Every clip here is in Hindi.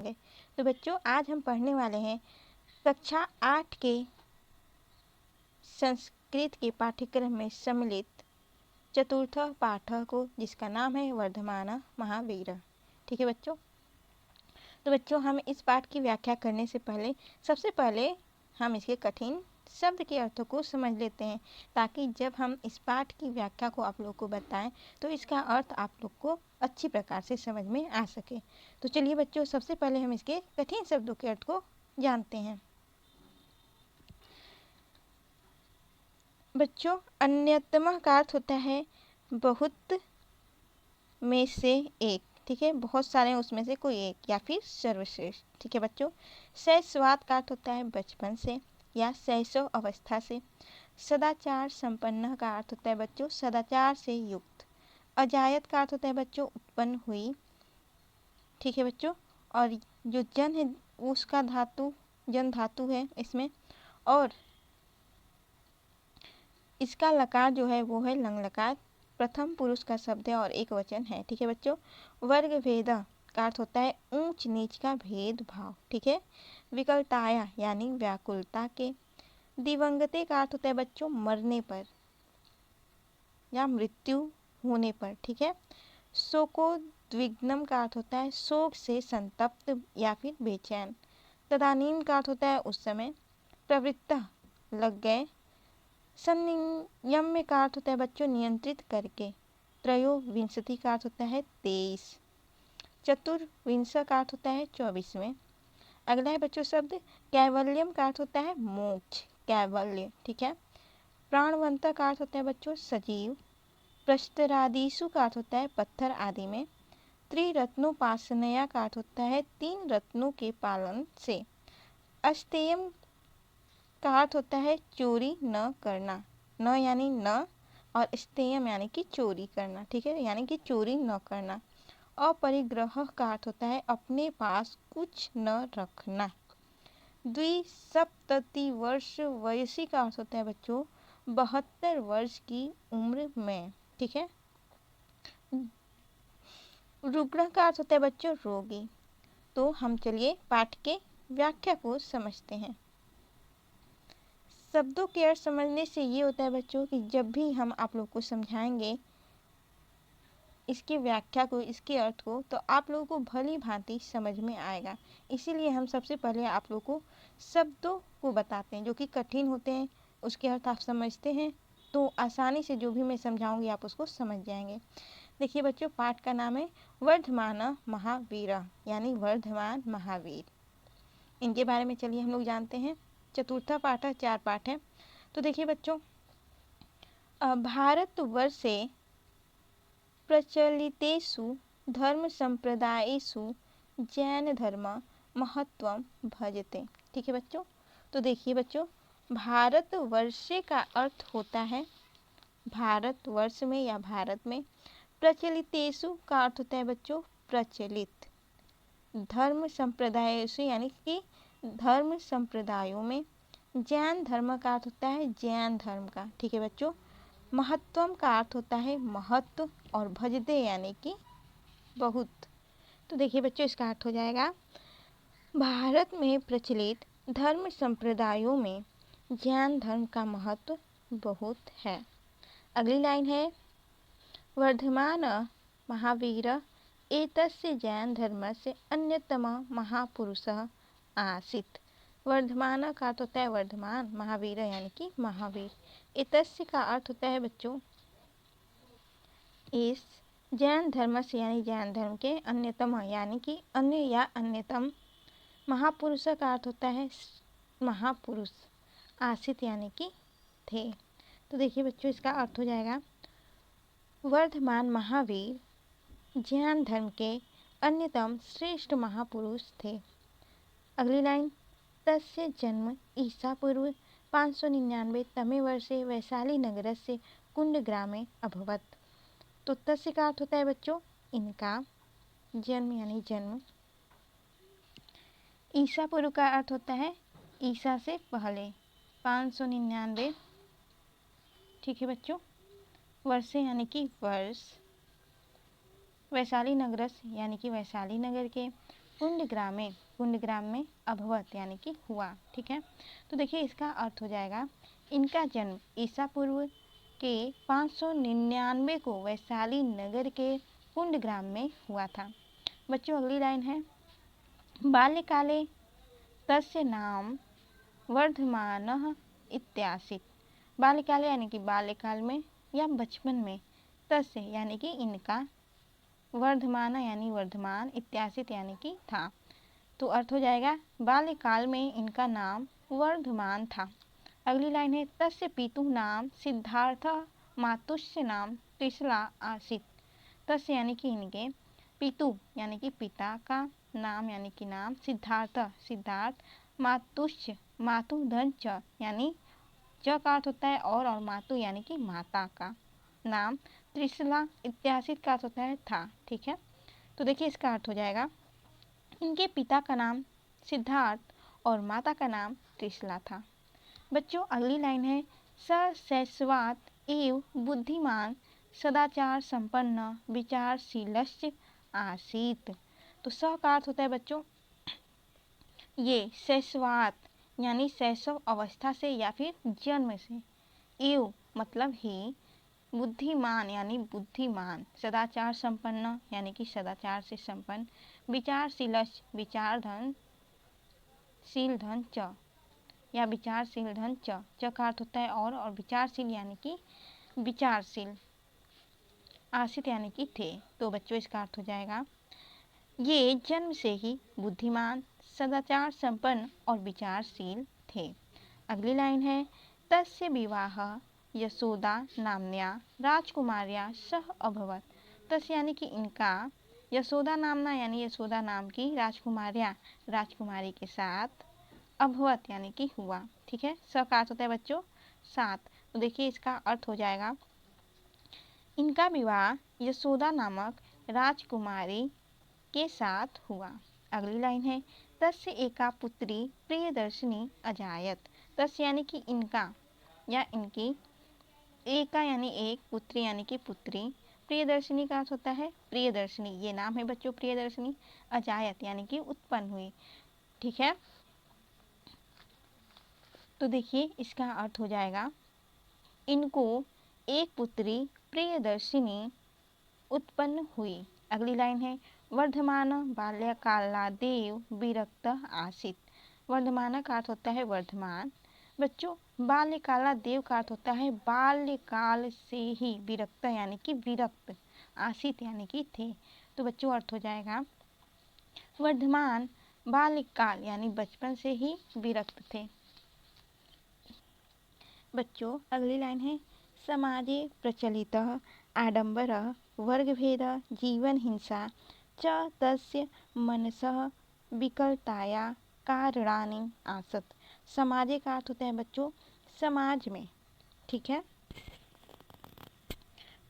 तो बच्चों आज हम पढ़ने वाले हैं कक्षा 8 के संस्कृत के पाठ्यक्रम में सम्मिलित चतुर्थ पाठ को, जिसका नाम है वर्धमान महावीर। ठीक है बच्चों। तो बच्चों हम इस पाठ की व्याख्या करने से पहले सबसे पहले हम इसके कठिन शब्द के अर्थों को समझ लेते हैं, ताकि जब हम इस पाठ की व्याख्या को आप लोग को बताएं तो इसका अर्थ आप लोग को अच्छी प्रकार से समझ में आ सके। तो चलिए बच्चों, सबसे पहले हम इसके कठिन शब्दों के अर्थ को जानते हैं। बच्चों, अन्यतम का अर्थ होता है बहुत में से एक। ठीक है, बहुत सारे उसमें से कोई एक या फिर सर्वश्रेष्ठ। ठीक है बच्चों। शैशवात का अर्थ होता है बचपन से या शैशव अवस्था से। सदाचार संपन्न का अर्थ होता है बच्चों सदाचार से युक्त। अजायत का अर्थ होता है बच्चों उत्पन्न हुई। ठीक है बच्चों। और जो जन है उसका धातु जन धातु है इसमें, और इसका लकार जो है वो है लंग लकार। प्रथम पुरुष का शब्द है और एक वचन है। ठीक है बच्चों। वर्ग भेद का अर्थ होता है ऊंच नीच का भेदभाव। ठीक है। विकलताया यानी व्याकुलता के। दिवंगते का अर्थ होता है बच्चों मरने पर या मृत्यु होने पर। ठीक है। शोको द्विग्नम का अर्थ होता है शोक से संतप्त या फिर बेचैन। तदानीम का अर्थ होता है उस समय। प्रवृत्त लग गए। संयम्य का अर्थ होता है बच्चों नियंत्रित करके। त्रयोविंशति का अर्थ होता है 23। चतुर्विंश का अर्थ होता है 24वें। अगला है बच्चों शब्द कैवल्यम का अर्थ होता है मोक्ष, कैवल्य। ठीक है। प्राणवंत का अर्थ होता है बच्चों सजीव। प्रस्तरादिशु का अर्थ होता है पत्थर आदि में। त्रिरत्नोपासनया का अर्थ होता है 3 रत्नों के पालन से। अस्तेयम का अर्थ होता है चोरी न करना। न यानी न और स्तेयम यानी कि चोरी करना। ठीक है, यानी कि चोरी न करना। अपरिग्रह का अर्थ होता है अपने पास कुछ न रखना। द्विसप्तति वर्ष वयसी का अर्थ होता है बच्चों 72 वर्ष की उम्र में। ठीक है। रुग्ण का अर्थ होता है बच्चों रोगी। तो हम चलिए पाठ के व्याख्या को समझते हैं। शब्दों के अर्थ समझने से ये होता है बच्चों कि जब भी हम आप लोग को समझाएंगे इसकी व्याख्या को, इसके अर्थ को, तो आप लोगों को भली भांति समझ में आएगा। इसीलिए हम सबसे पहले आप लोग को शब्दों को बताते हैं जो कि कठिन होते हैं, उसके अर्थ आप समझते हैं तो आसानी से जो भी मैं समझाऊंगी आप उसको समझ जाएंगे। देखिए बच्चों, पाठ का नाम है वर्धमान महावीर यानी वर्धमान महावीर। इनके बारे में चलिए हम लोग जानते हैं। चतुर्था पाठ है, 4 पाठ है। तो देखिए बच्चों, भारतवर्षे प्रचलितेषु धर्म संप्रदायेषु जैन धर्म महत्वम भजते। ठीक है बच्चों। तो देखिए बच्चों, भारतवर्षे का अर्थ होता है भारतवर्ष में या भारत में। प्रचलितेषु का अर्थ होता है बच्चों प्रचलित। धर्म संप्रदायेषु यानी कि धर्म संप्रदायों में। जैन धर्म का अर्थ होता है जैन धर्म का। ठीक है बच्चों। महत्वम का अर्थ होता है महत्व, और भजते यानी कि बहुत। तो देखिए बच्चों, इसका अर्थ हो जाएगा भारत में प्रचलित धर्म संप्रदायों में जैन धर्म का महत्व बहुत है। अगली लाइन है वर्धमान महावीर एतस्य जैन धर्मस्य अन्यतम महापुरुषः आसीत्। वर्धमान का अर्थ होता है वर्धमान, महावीर यानी कि महावीर। एतस्य का अर्थ होता है बच्चों इस जैन धर्म से यानी जैन धर्म के। अन्यतम यानी कि अन्य या अन्यतम। महापुरुष का अर्थ होता है महापुरुष। आसित यानी कि थे। तो देखिए बच्चों, इसका अर्थ हो जाएगा वर्धमान महावीर जैन धर्म के अन्यतम श्रेष्ठ महापुरुष थे। अगली लाइन तस्य जन्म ईसा पूर्व 599 तमे वर्षे वैशाली नगरस्य कुंडग्रामे अभवत्। तो तस्य का अर्थ होता है बच्चों इनका जन्म यानी जन्म। ईसा पूर्व का अर्थ होता है ईसा से पहले 599। ठीक है बच्चों। वर्षे यानी कि वर्ष। वैशाली नगरस यानी कि वैशाली नगर के। पुण्यग्राम में अभवत यानी कि हुआ। ठीक है, तो देखिए इसका अर्थ हो जाएगा इनका जन्म ईसा पूर्व के 599 को वैशाली नगर के पुण्यग्राम में हुआ था। बच्चों अगली लाइन है, बाल्यकाले तस्य नाम वर्धमानः इत्यासीत्। बाल्यकाल यानी कि बाल्यकाल में या बचपन में, तस्य यानी कि इनका, वर्धमान यानी वर्धमान, इत्यासीत् यानी कि था। तो अर्थ हो जाएगा बाल्यकाल में इनका नाम वर्धमान था। अगली लाइन है, तस्य पितुः नाम सिद्धार्थ मातुस्य नाम त्रिशला आसीत्। तस्य यानी कि इनके, पितु यानी कि पिता का, नाम यानी कि नाम, सिद्धार्थ, मातुश्च मातु धन च यानी च का अर्थ होता है और मातु यानी कि माता का नाम, त्रिशला इत्यासित का अर्थ होता है था। ठीक है, तो देखिए इसका अर्थ हो जाएगा इनके पिता का नाम सिद्धार्थ और माता का नाम त्रिशला था। बच्चों अगली लाइन है, सशैशवात एव बुद्धिमान सदाचार संपन्न विचारशीलश्च आसीत। तो स का अर्थ होता है बच्चों ये शैशवात यानी शैशव अवस्था से या फिर जन्म से, एव मतलब ही, बुद्धिमान यानी बुद्धिमान, सदाचार संपन्न यानी कि सदाचार से संपन्न, विचारशीलश्च शील धन च या विचारशील धन च का अर्थ होता है और विचारशील यानी कि विचारशील, आसित यानी कि थे। तो बच्चों इसका अर्थ हो जाएगा ये जन्म से ही बुद्धिमान, सदाचार संपन्न और विचारशील थे। अगली लाइन है, तस्य विवाह यशोदा नाम्न्या राजकुमार्या सह अभवत। तस्य यानी कि इनका, यशोदा नामना यानी यशोदा नाम की राजकुमारी के साथ, अभवत यानी कि हुआ। ठीक है, स का अर्थ होता है बच्चों साथ। तो देखिए इसका अर्थ हो जाएगा इनका विवाह यशोदा नामक राजकुमारी के साथ हुआ। अगली लाइन है, तस्य एका पुत्री प्रियदर्शिनी अजायत। तस्य यानी कि इनका या इनकी, एका यानी एक, पुत्री यानी कि पुत्री, प्रियदर्शिनी का अर्थ होता है प्रियदर्शिनी, ये नाम है बच्चों प्रियदर्शिनी, अजायत यानी कि उत्पन्न हुई। ठीक है, तो देखिए इसका अर्थ हो जाएगा इनको एक पुत्री प्रियदर्शिनी उत्पन्न हुई। अगली लाइन है, वर्धमान बाल्यकालादेव विरक्त आसीत्। वर्धमान का अर्थ होता है वर्धमान। बच्चों बाल्यकाला देव का अर्थ होता है बाल्यकाल से ही, विरक्त यानी कि विरक्त, आसीत यानी कि थे। तो बच्चों अर्थ हो जाएगा वर्धमान बाल्यकाल यानी बचपन से ही विरक्त थे। बच्चों अगली लाइन है, समाजे प्रचलितः आडंबरः वर्गभेदः जीवन हिंसा च तस्य मनसः विकलताया कारणानि आसत। समाजे का अर्थ होता है बच्चों समाज में। ठीक है,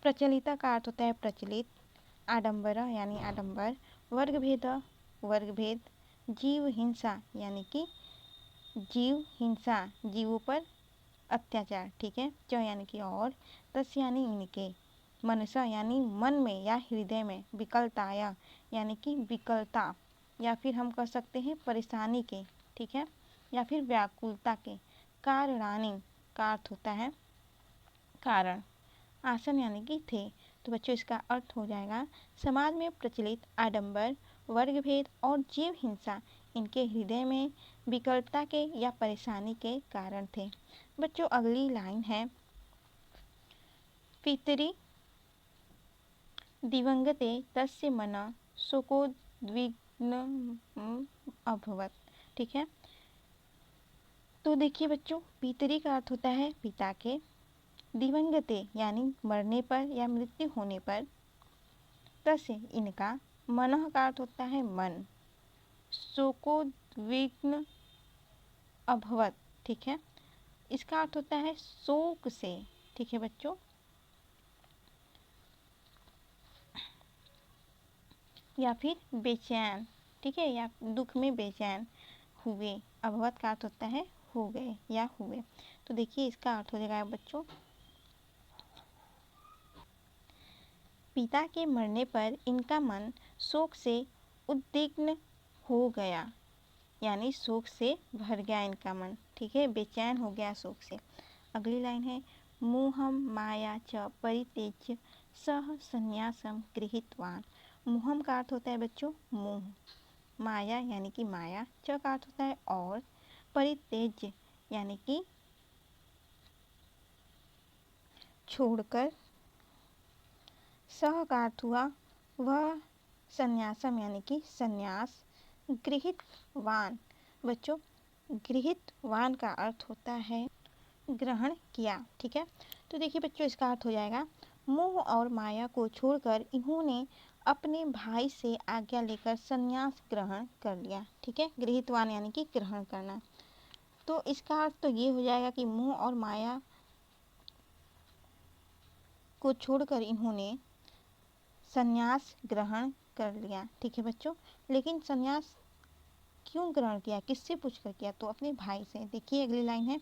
प्रचलिता का अर्थ होता है प्रचलित, आडंबर यानी आडंबर, वर्गभेद, जीव हिंसा यानी कि जीव हिंसा, जीवों पर अत्याचार। ठीक है, च यानी कि और, तस् यानी इनके, मनसा यानी मन में या हृदय में, विकलताया यानी कि विकलता या फिर हम कह सकते हैं परेशानी के। ठीक है, या फिर व्याकुलता के, कारणानि का अर्थ होता है कारण, आसन यानी कि थे। तो बच्चों इसका अर्थ हो जाएगा समाज में प्रचलित आडंबर, वर्गभेद और जीव हिंसा इनके हृदय में विकलता के या परेशानी के कारण थे। बच्चों अगली लाइन है, पितरी दिवंगते तस्य मन शोकोद्विग्न अभवत। ठीक है, तो देखिए बच्चों पितरी का अर्थ होता है पिता के, दिवंगते यानी मरने पर या मृत्यु होने पर, तस्य इनका, मनः का अर्थ होता है मन, शोकोद्विग्न अभवत। ठीक है, इसका अर्थ होता है शोक से। ठीक है बच्चों, या फिर बेचैन। ठीक है, या दुख में बेचैन हुए, अभवत का अर्थ होता है हो गए या हुए। तो देखिए इसका अर्थ हो जाएगा बच्चों पिता के मरने पर इनका मन शोक से उद्विग्न हो गया, यानी शोक से भर गया इनका मन, ठीक है, बेचैन हो गया शोक से। अगली लाइन है मोहम माया च परित्यज्य सह संन्यासम गृहीतवान। मोहम का अर्थ होता है बच्चों मोह, माया यानी कि माया, च का अर्थ होता है और, परित्यज्य यानी कि छोड़कर, सह का अर्थ हुआ वह, संन्यासम यानी कि संन्यास, गृहित वान बच्चों गृहित वान का अर्थ होता है ग्रहण किया, ठीक है। तो देखिए बच्चों इसका अर्थ हो जाएगा मोह और माया को छोड़कर इन्होंने अपने भाई से आज्ञा लेकर संन्यास ग्रहण कर लिया, ठीक है। गृहीतवान यानी कि ग्रहण करना। तो इसका अर्थ तो ये हो जाएगा कि मोह और माया को छोड़कर इन्होंने संन्यास ग्रहण कर लिया, ठीक है बच्चों। लेकिन संन्यास क्यों ग्रहण किया, किससे पूछकर किया, तो अपने भाई से। देखिए अगली लाइन है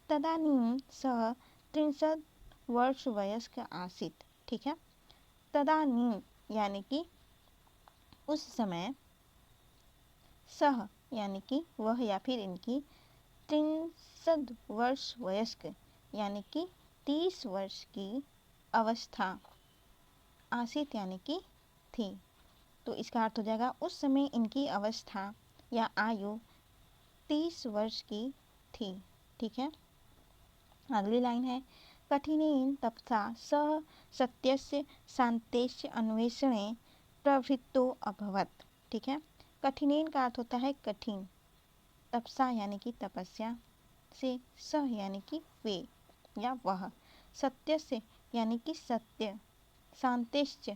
तदानीं सः 63 वर्ष वयस्क आसीत, ठीक है। तदानीं यानी कि उस समय, सह यानी कि वह या फिर इनकी, 63 वर्ष वयस्क यानी कि 30 वर्ष की अवस्था, आसीत यानी कि थी। तो इसका अर्थ हो जाएगा उस समय इनकी अवस्था या आयु 30 वर्ष की थी, ठीक है। अगली लाइन है कठिनेन तपसा स सत्यस्य शान्तेस्य अन्वेषणे प्रवृत्तो अभवत्, ठीक है। कठिनेन का अर्थ होता है कठिन, तपसा यानी कि तपस्या से, सह यानी कि वे या वह, सत्यस्य यानी कि सत्य, शान्तेश्च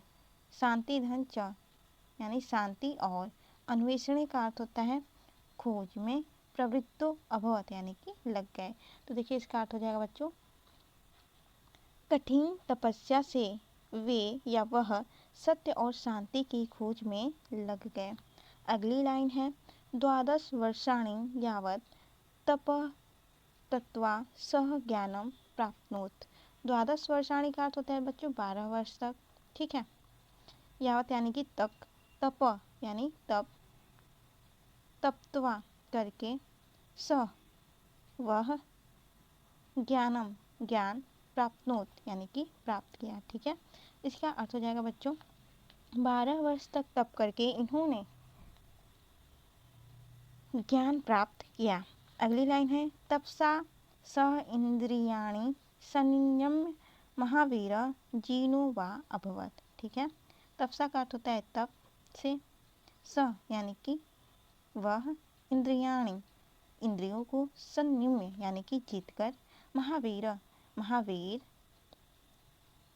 शांति धन च यानी शांति और, अन्वेषणे का अर्थ होता है खोज में, प्रवृत्तो अभवत यानी कि लग गए। तो देखिए इसका अर्थ हो जाएगा बच्चों कठिन तपस्या से वे या वह सत्य और शांति की खोज में लग गए। अगली लाइन है 12 वर्षाणि यावत् तप तत्वा सह ज्ञानम प्राप्नोत। 12 वर्षाणि का अर्थ होता है बच्चों 12 वर्ष तक, ठीक है। यावत यानी कि तक, तप यानी तप, तप्त्वा करके, स वह, ज्ञानम ज्ञान, प्राप्नोत यानी कि प्राप्त किया, ठीक है। इसका अर्थ हो जाएगा बच्चों 12 वर्ष तक तप करके इन्होंने ज्ञान प्राप्त किया। अगली लाइन है तपसा सह इंद्रियाणि संयम्य महावीर जीनो वा अभवत, ठीक है। तपसा का अर्थ होता है तप से, स यानी कि वह, इंद्रियाणि इंद्रियों को, संयम्य यानी कि जीतकर, महावीर महावीर,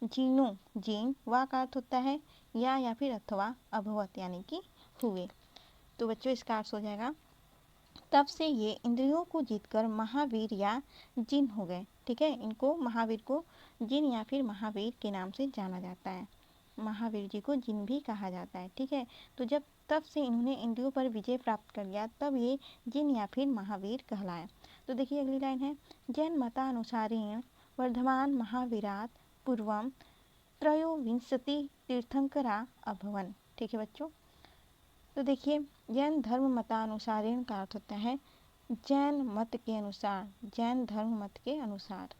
जीनो जीन, वा का अर्थ होता है या फिर अथवा, अभवत यानी कि हुए। तो बच्चों इसका अर्थ हो जाएगा तब से ये इंद्रियों को जीतकर महावीर या जिन हो गए, ठीक है। इनको महावीर को जिन या फिर महावीर के नाम से जाना जाता है, महावीर जी को जिन भी कहा जाता है, ठीक है। तो जब तब से इन्होंने इंद्रियों पर विजय प्राप्त कर लिया तब ये जिन या फिर महावीर कहलाए। तो देखिए अगली लाइन है जैन मतानुसारेण वर्धमान महावीरात पूर्वम त्रयोविंशति तीर्थंकरा अभवन, ठीक है बच्चों। तो देखिए जैन धर्म मतानुसारेण का अर्थ होता है जैन मत के अनुसार, जैन धर्म मत के अनुसार,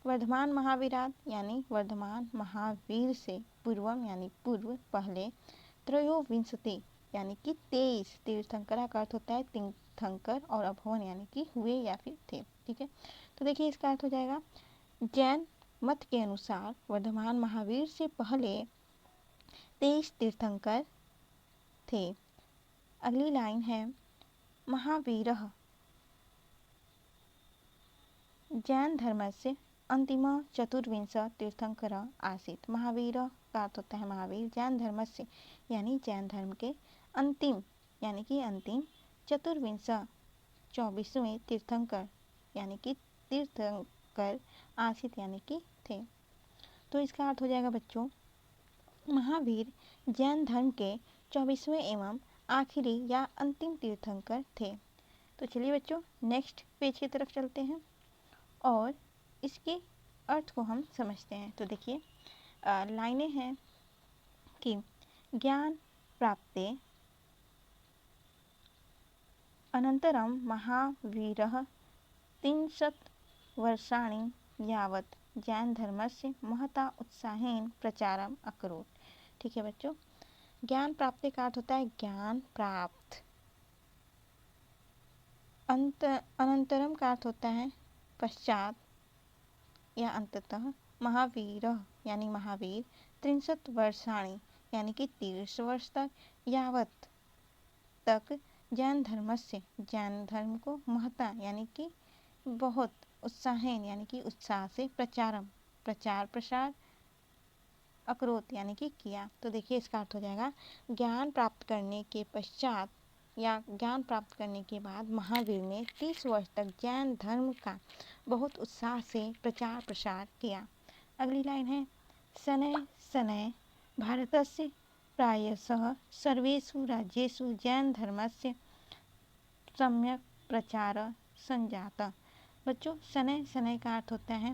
वर्धमान महावीरात यानी वर्धमान महावीर से, पूर्वम यानी पूर्व पहले, त्रयोविंशति यानी कि 23, तीर्थंकरा का अर्थ होता है तीर्थंकर, और अभवन यानी कि हुए या फिर थे, ठीक है। तो देखिए इसका अर्थ हो जाएगा जैन मत के अनुसार वर्धमान महावीर से पहले 23 तीर्थंकर थे। अगली लाइन है महावीरः जैन धर्म से अंतिम चतुर्विंश तीर्थंकर आसीत। महावीर का अर्थ होता है महावीर, जैन धर्म से यानी जैन धर्म के, अंतिम यानी कि अंतिम, चतुर्विंश 24वें तीर्थंकर यानी कि तीर्थंकर, आसीत यानी कि थे। तो इसका अर्थ हो जाएगा बच्चों महावीर जैन धर्म के 24वें एवं आखिरी या अंतिम तीर्थंकर थे। तो चलिए बच्चों नेक्स्ट पेज की तरफ चलते हैं और इसके अर्थ को हम समझते हैं। तो देखिए लाइनें हैं कि ज्ञान प्राप्ते अनन्तरं महावीरः 30 वर्षाणि यावत् जैन धर्मस्य महता उत्साहेन प्रचारम अकरोत्। ठीक है बच्चों, ज्ञान प्राप्ति का अर्थ होता है ज्ञान प्राप्त। अनंतरम का अर्थ होता है पश्चात या अंततः। महावीर यानी महावीर, 30 वर्षाणि यानी कि 30 वर्ष तक, यावत तक, जैन धर्म से जैन धर्म को, महता यानी कि बहुत, उत्साहेन यानी कि उत्साह से, प्रचारम प्रचार प्रसार, अकरोत यानी कि किया। तो देखिए इसका अर्थ हो जाएगा ज्ञान प्राप्त करने के पश्चात या ज्ञान प्राप्त करने के बाद महावीर ने 30 वर्ष तक जैन धर्म का बहुत उत्साह से प्रचार प्रसार किया। अगली लाइन है शनै शनै भारतस्य प्रायशः सर्वेषु राज्येषु जैन धर्मस्य सम्यक प्रचार संजाता। बच्चों शनै शनै का अर्थ होता है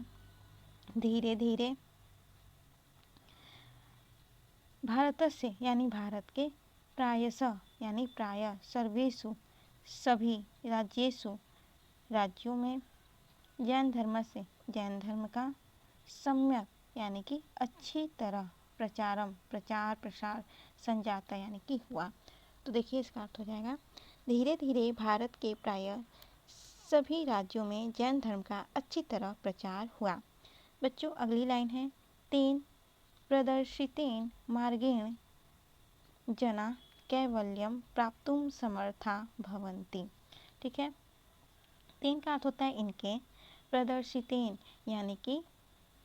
धीरे धीरे, भारतस्य यानी भारत के, प्रायशः यानी प्राय, सर्वेषु सभी, राज्येषु राज्यों में, जैन धर्म से जैन धर्म का, सम्यक यानी कि अच्छी तरह, प्रचारम प्रचार प्रसार, संजाता यानी कि हुआ। तो देखिए इसका अर्थ हो जाएगा धीरे धीरे भारत के प्राय सभी राज्यों में जैन धर्म का अच्छी तरह प्रचार हुआ। बच्चों अगली लाइन है तेन प्रदर्शितेन मार्गेण जना कैवल्यम प्राप्तुम समर्था भवन्ति। ठीक है, तेन का अर्थ होता है इनके, प्रदर्शितेन यानी कि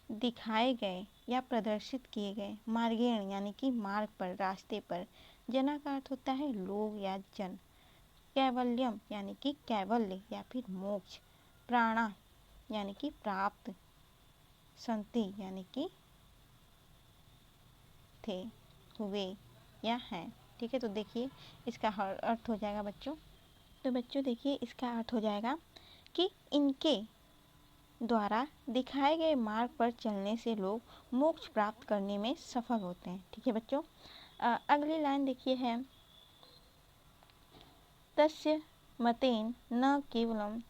दिखाए गए या प्रदर्शित किए गए, मार्गेण यानी कि मार्ग पर, रास्ते पर, जना का अर्थ होता है लोग या जन, कैवल्यम यानी कि कैवल्य या फिर मोक्ष, प्राणा यानी कि प्राप्त, संति यानी कि थे, हुए या हैं। ठीक है, तो देखिए इसका अर्थ हो जाएगा बच्चों, तो बच्चों देखिए इसका अर्थ हो जाएगा कि इनके द्वारा दिखाए गए मार्ग पर चलने से लोग मोक्ष प्राप्त करने में सफल होते हैं। ठीक है बच्चों, अगली लाइन देखिए है तस्य मतेन न केवलम।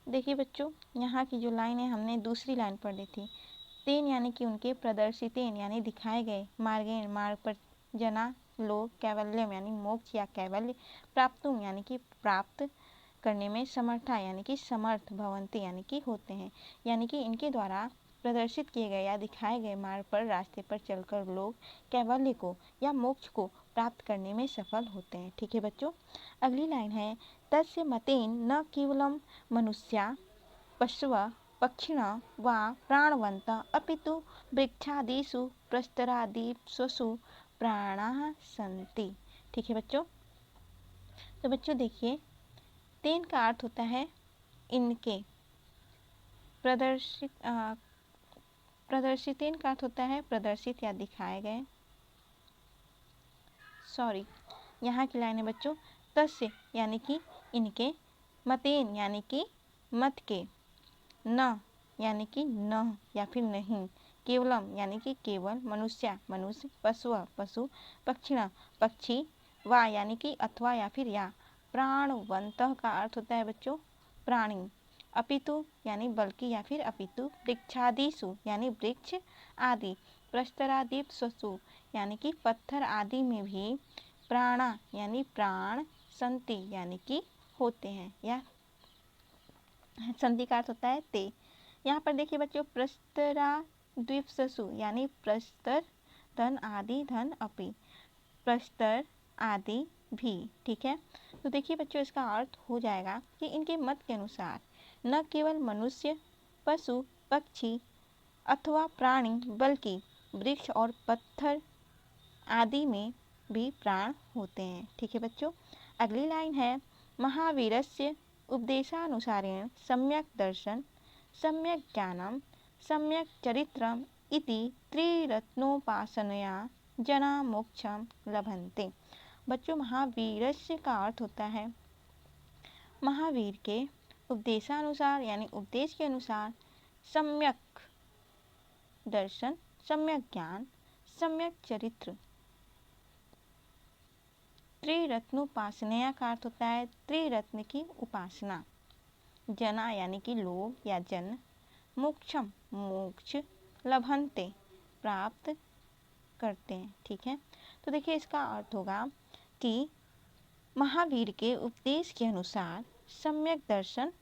देखिए बच्चों यहाँ की जो लाइन है हमने दूसरी लाइन पढ़ ली थी, तेन यानी कि उनके, प्रदर्शितेन यानी दिखाए गए, मार्गेण मार्ग पर, जना लोग, कैवल्यम यानी मोक्ष या कैवल्य, प्राप्तुम यानी कि प्राप्त करने में, समर्था यानी कि समर्थ, भवंती यानी कि होते हैं। यानी कि इनके द्वारा प्रदर्शित किए गए या दिखाए गए मार्ग पर, रास्ते पर चलकर लोग कैवल्य को या मोक्ष को प्राप्त करने में सफल होते हैं। ठीक है बच्चों, अगली लाइन है तस्य मतेन न केवलम मनुष्या पशव पक्षिण वा प्राणवंत अपितु वृक्षादिषु प्रस्तरादिषु प्राणाः सन्ति। ठीक है बच्चों, तो बच्चों देखिए तेन का अर्थ होता है इनके, प्रदर्शितेन का अर्थ होता है प्रदर्शित या दिखाए गए। यहाँ की लाइन है बच्चों तस्य यानी कि इनके, मतेन यानी कि मत के, न यानी कि न या फिर नहीं, केवलम यानी कि केवल, मनुष्य मनुष्य, पशु पशु, पक्षिण पक्षी, वा यानी कि अथवा या फिर या, प्राणवंतः का अर्थ होता है बच्चों प्राणी, अपितु यानी बल्कि या फिर अपितु, वृक्षादिषु यानी वृक्ष आदि, प्रस्तरादिषु यानी कि पत्थर आदि में भी, प्राणा यानी प्राण, संति यानी कि होते हैं या संधि का अर्थ होता है ते। यहाँ पर देखिए बच्चों प्रस्तरादिषु यानी प्रस्तर, धन आदि, धन अपि, प्रस्तर आदि भी। ठीक है, तो देखिए बच्चों इसका अर्थ हो जाएगा कि इनके मत के अनुसार न केवल मनुष्य, पशु पक्षी अथवा प्राणी बल्कि वृक्ष और पत्थर आदि में भी प्राण होते हैं। ठीक है बच्चों, अगली लाइन है महावीरस्य उपदेशानुसारेण सम्यक दर्शन, सम्यक ज्ञानम, सम्यक चरित्रम इति त्रिरत्नोपासनया जना मोक्षम लभन्ते। बच्चों महावीरस्य का अर्थ होता है महावीर के उपदेशानुसार यानी उपदेश के अनुसार सम्यक दर्शन, सम्यक ज्ञान, सम्यक चरित्र, त्रिरत्नोपासनया का अर्थ होता है त्रिरत्न की उपासना। जना यानी कि लोग या जन, मोक्षम मोक्ष, लभन्ते प्राप्त करते हैं। ठीक है, तो देखिए इसका अर्थ होगा कि महावीर के उपदेश के अनुसार सम्यक दर्शन,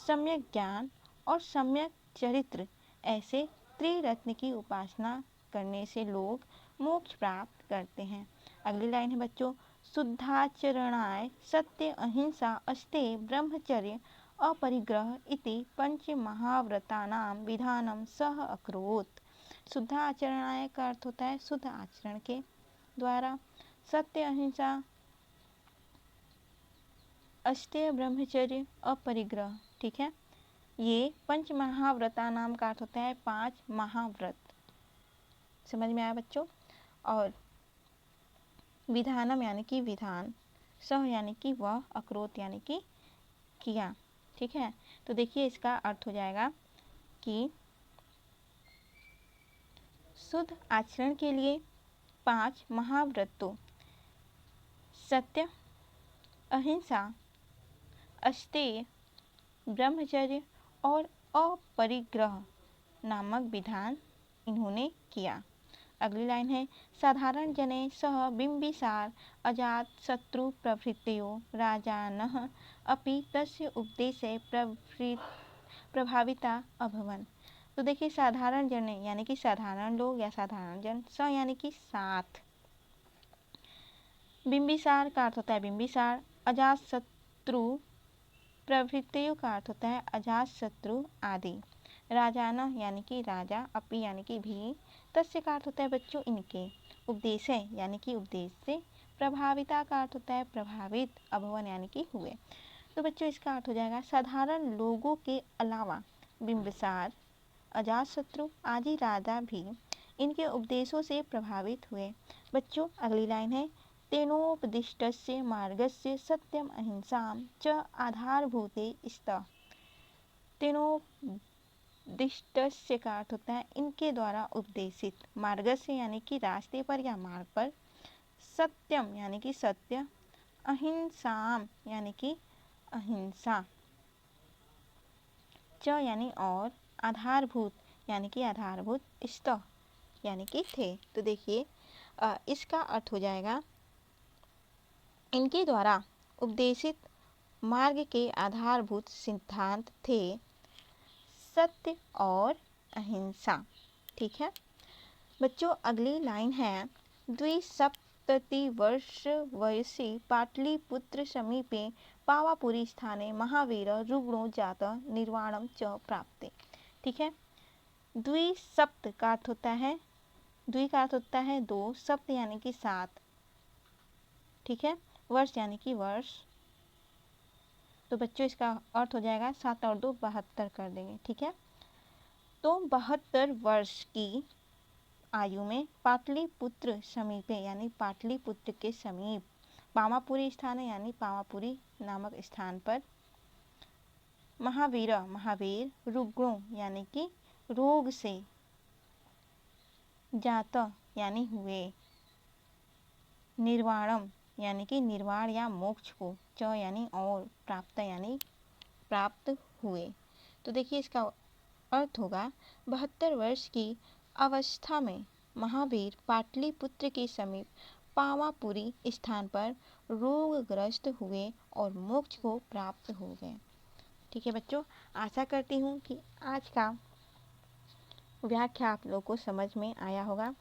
सम्यक ज्ञान और सम्यक चरित्र ऐसे त्रिरत्न की उपासना करने से लोग मोक्ष प्राप्त करते हैं। अगली लाइन है बच्चों, शुद्धाचरणाय सत्य अहिंसा अस्तेय ब्रह्मचर्य अपरिग्रह इति पंच महाव्रतानां विधानम सह अकरोत्। शुद्धाचरणाय का अर्थ होता है शुद्ध आचरण के द्वारा, सत्य अहिंसा, अस्तेय ब्रह्मचर्य अपरिग्रह। ठीक है, ये पंच महाव्रता नाम का अर्थ होता है 5 महाव्रत। समझ में आया बच्चों। और विधानम यानी कि विधान, सह यानी कि वह, अकरोत यानी कि किया। ठीक है, तो देखिए इसका अर्थ हो जाएगा कि शुद्ध आचरण के लिए 5 महाव्रतों सत्य, अहिंसा, अस्तेय, ब्रह्मचर्य और अपरिग्रह नामक विधान इन्होंने किया। अगली लाइन है, साधारण जने सह बिंबिसार अजात शत्रु प्रभृतयो राजानः अपि तस्य उपदेशे प्रभाविता अभवन्। तो देखिए साधारण जने यानी कि साधारण लोग या साधारण जन, स यानी कि साथ, बिंबिसार का अर्थ होता है बिंबिसार, अजात शत्रु प्रभृतियों का अर्थ होता है अजात शत्रु आदि, राजाना यानी कि राजा, अपि यानी कि भी, तस्य का अर्थ होता है बच्चों इनके, उपदेश है यानी कि उपदेश से, प्रभाविता का अर्थ होता है प्रभावित, अभवन यानी कि हुए। तो बच्चों इसका अर्थ हो जाएगा साधारण लोगों के अलावा बिंबिसार, अजातशत्रु आदि राजा भी इनके उपदेशों से प्रभावित हुए। बच्चों अगली लाइन है, तेनोपदिष्टस्य मार्गस्य सत्यम अहिंसां च आधारभूते स्तः। तेनोपदिष्टस्य का अर्थ होता है इनके द्वारा उपदेशित, मार्गस्य यानी कि रास्ते पर या मार्ग पर, सत्यम यानी कि सत्य, अहिंसाम यानी कि अहिंसा, च यानी और, आधारभूत यानी कि आधारभूत, स्तः यानी कि थे। तो देखिए इसका अर्थ हो जाएगा इनके द्वारा उपदेशित मार्ग के आधारभूत सिद्धांत थे सत्य और अहिंसा। ठीक है बच्चों, अगली लाइन है, द्विसप्ततिवर्ष वयसि पाटलिपुत्र समीपे पावापुरी स्थाने महावीर रुग्णो जात निर्वाणम च प्राप्ते। ठीक है, द्विसप्त का अर्थ होता है, द्वि का अर्थ होता है 2, सप्त यानी कि 7। ठीक है, वर्ष यानी कि वर्ष। तो बच्चों इसका अर्थ हो जाएगा 7 और 2 72 कर देंगे। ठीक है, तो 72 वर्ष की आयु में पाटलिपुत्र समीपे यानी पाटलिपुत्र के समीप, पावापुरी स्थान यानी पावापुरी नामक स्थान पर, महावीर महावीर, रुग्णों यानी कि रोग से, जात यानी हुए, निर्वाणम यानी कि निर्वाण या मोक्ष को, च यानी और, प्राप्त यानी प्राप्त हुए। तो देखिए इसका अर्थ होगा 72 वर्ष की अवस्था में महावीर पाटलिपुत्र के समीप पावापुरी स्थान पर रोगग्रस्त हुए और मोक्ष को प्राप्त हो गए। ठीक है बच्चों, आशा करती हूँ कि आज का व्याख्या आप लोगों को समझ में आया होगा।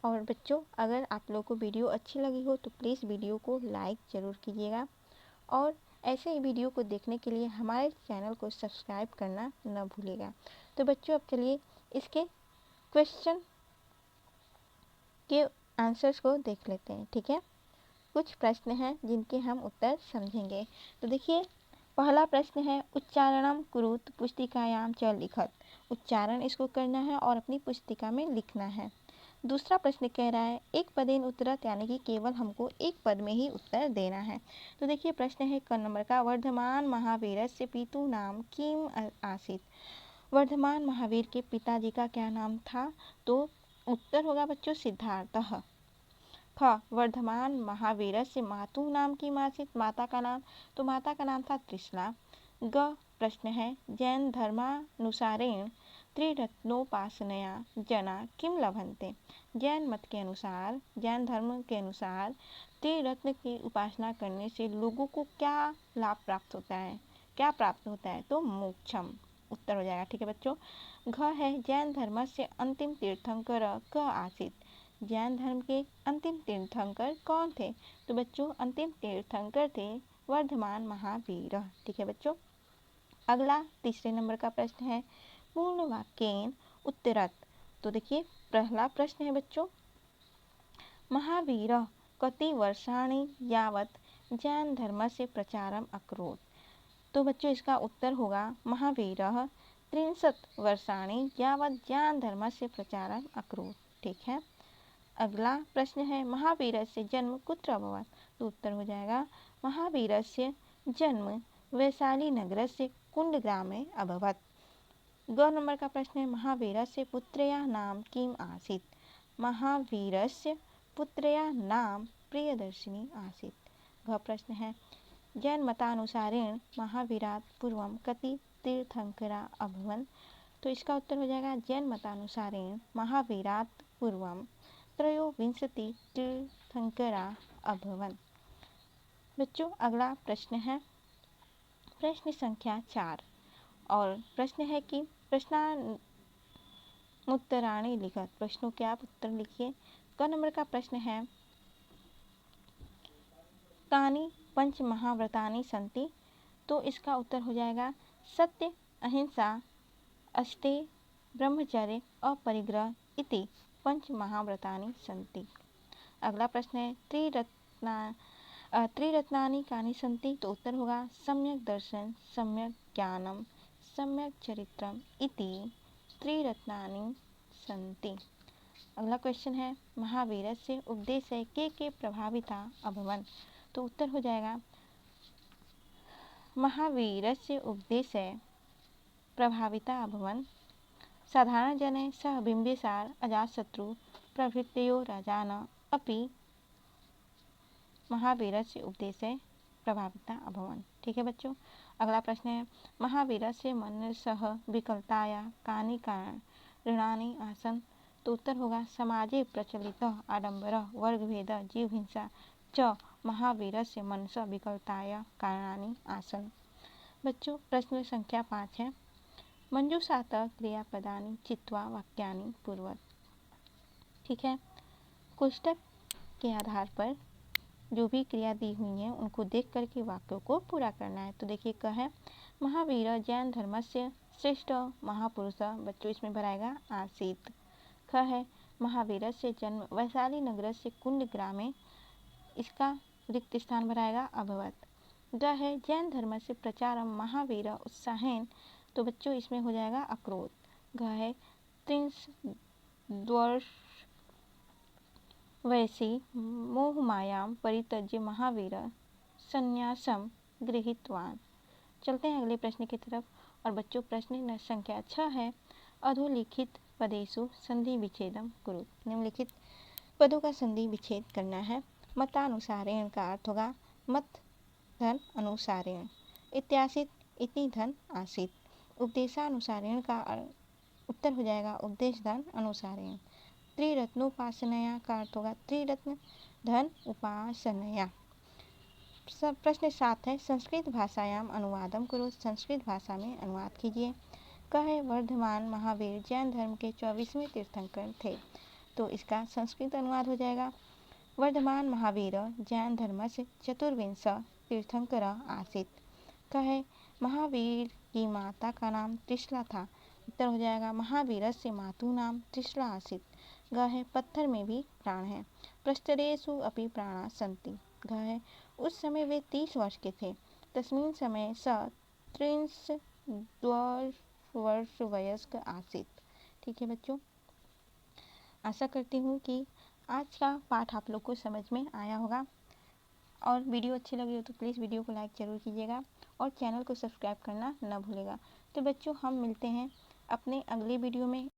और बच्चों अगर आप लोगों को वीडियो अच्छी लगी हो तो प्लीज़ वीडियो को लाइक ज़रूर कीजिएगा और ऐसे ही वीडियो को देखने के लिए हमारे चैनल को सब्सक्राइब करना न भूलिएगा। तो बच्चों अब चलिए इसके क्वेश्चन के आंसर्स को देख लेते हैं। ठीक है, कुछ प्रश्न हैं जिनके हम उत्तर समझेंगे। तो देखिए पहला प्रश्न है, उच्चारणम कुरुत पुस्तिकायाम च लिखत। उच्चारण इसको करना है और अपनी पुस्तिका में लिखना है। दूसरा प्रश्न कह रहा है एक पदेन उत्तरत, यानी कि केवल हमको एक पद में ही उत्तर देना है। तो देखिए प्रश्न है क नंबर का, वर्धमान महावीरस्य पितु नाम किम आसीत। वर्धमान महावीर के पिताजी का क्या नाम था? तो उत्तर होगा बच्चों सिद्धार्थः। फ वर्धमान महावीरस्य मातु नाम की मासीत, माता का नाम, तो माता का नाम था त्रिशला। ग प्रश्न है जैन धर्मानुसारेण त्रिरत्नोपासनया जना किम लभन्ते। जैन मत के अनुसार, जैन धर्म के अनुसार त्रिरत्न की उपासना करने से लोगों को क्या लाभ प्राप्त होता है, क्या प्राप्त होता है, तो मोक्षम उत्तर हो जाएगा। ठीक है बच्चों। घ है जैन धर्म से अंतिम तीर्थंकर क आसीत। जैन धर्म के अंतिम तीर्थंकर कौन थे, तो बच्चों अंतिम तीर्थंकर थे वर्धमान महावीर। ठीक है बच्चों। अगला तीसरे नंबर का प्रश्न है पूर्ण वाक्येन उत्तरत। तो देखिए पहला प्रश्न है बच्चों महावीर कति वर्षाणि यावत जैन धर्म से प्रचारम अकरोत्। तो बच्चों इसका उत्तर होगा महावीर 63 वर्षाणि यावत जैन धर्म से प्रचारम अकरोत्। ठीक है। अगला प्रश्न है महावीरस्य जन्म कुत्र अभवत्। तो उत्तर हो जाएगा महावीरस्य जन्म वैशाली नगरस्य कुंडग्रामे अभवत्। ग नंबर का प्रश्न है महावीरस्य पुत्र्याः नाम किम आसीत्। महावीरस्य पुत्र्याः नाम प्रियदर्शिनी आसीत्। घ प्रश्न है जैन मतानुसारेण महावीरात् पूर्वं कति तीर्थंकरा अभवन्। तो इसका उत्तर हो जाएगा जैन मतानुसारेण महावीरात् पूर्वं 23 तीर्थंकरा अभवन्। बच्चों अगला प्रश्न है प्रश्न संख्या 4 और प्रश्न है कि प्रश्नोत्तराणि लिखत। प्रश्नों के आप उत्तर लिखिए। क नंबर का प्रश्न है कानि पंच महाव्रतानि सन्ति। तो इसका उत्तर हो जाएगा सत्य, अहिंसा, अस्ते, ब्रह्मचर्य, अपरिग्रह इति पंच महाव्रतानि सन्ति। अगला प्रश्न है त्रिरत्नानि कानि सन्ति। तो उत्तर होगा सम्यक दर्शन, सम्यक ज्ञानम, सम्यक चरित्रम इति त्रिरत्नानि सन्ति। अगला क्वेश्चन है महावीरस्य उपदेशे के प्रभाविता अभवन्। तो उत्तर हो जाएगा महावीरस्य उपदेशे प्रभाविता अभवन् साधारण जने सह बिम्बिसार अजातशत्रु प्रभृतयो राजानः अपि महावीरस्य उपदेशे प्रभाविता अभवन्। ठीक है बच्चों। अगला प्रश्न है महावीरस्य मनसः विकलताया कानि कारणानि आसन्। तो उत्तर होगा समाजे प्रचलितः आडंबरः, वर्गभेदः, जीवहिंसा च महावीरस्य मनसः विकलताया कारणानि आसन्। बच्चों प्रश्न संख्या 5 है मंजूषातः क्रियापदानि चित्वा वाक्यानि पूर्वत। ठीक है। कोष्टक के आधार पर जो भी क्रिया दी हुई है उनको देख करके वाक्यों को पूरा करना है। तो देखिए क है महावीर जैन धर्मस्य श्रेष्ठ महापुरुष। बच्चों इसमें भराएगा आसीत। ख है महावीरस्य जन्म वैशाली नगरस्य कुंडग्रामे। इसका रिक्त स्थान भराएगा अभवत्। ग है जैन धर्म से प्रचारम महावीर उत्साहेन। तो बच्चों इसमें हो जाएगा अक्रोध। घ है 23 वैसी मोहमायां परित्यज्य महावीर संन्यासम गृहीतवान्। चलते हैं अगले प्रश्न की तरफ। और बच्चों प्रश्न संख्या 6 है अधोलिखित पदेषु संधि विच्छेदम कुरु। निम्नलिखित पदों का संधि विच्छेद करना है। मतानुसारेण का अर्थ होगा मत धन अनुसारेण, इत्यासित इति धन आसित। उपदेशानुसारेण का उत्तर हो जाएगा उपदेश धन अनुसारेण। त्रिरत्नोपासनया का अर्थ होगा त्रिरत्न धन उपासनया। प्रश्न 7 है संस्कृत भाषायाम अनुवादम करो। संस्कृत भाषा में अनुवाद कीजिए। कहे वर्धमान महावीर जैन धर्म के 24वें तीर्थंकर थे। तो इसका संस्कृत अनुवाद हो जाएगा वर्धमान महावीर जैन धर्म से 24 तीर्थंकर आसित। कहे महावीर की माता का नाम त्रिशला था। उत्तर हो जाएगा महावीर से मातु नाम त्रिशला आसित। ग है पत्थर में भी प्राण है। प्रस्तरेषु अपि प्राणा सन्ति। घ है उस समय वे 30 वर्ष के थे। तस्मिन् समय स 23 वर्ष वयस्क आसित। ठीक है बच्चों। आशा करती हूँ कि आज का पाठ आप लोग को समझ में आया होगा। और वीडियो अच्छी लगी हो तो प्लीज़ वीडियो को लाइक ज़रूर कीजिएगा और चैनल को सब्सक्राइब करना न भूलेगा। तो बच्चों हम मिलते हैं अपने अगले वीडियो में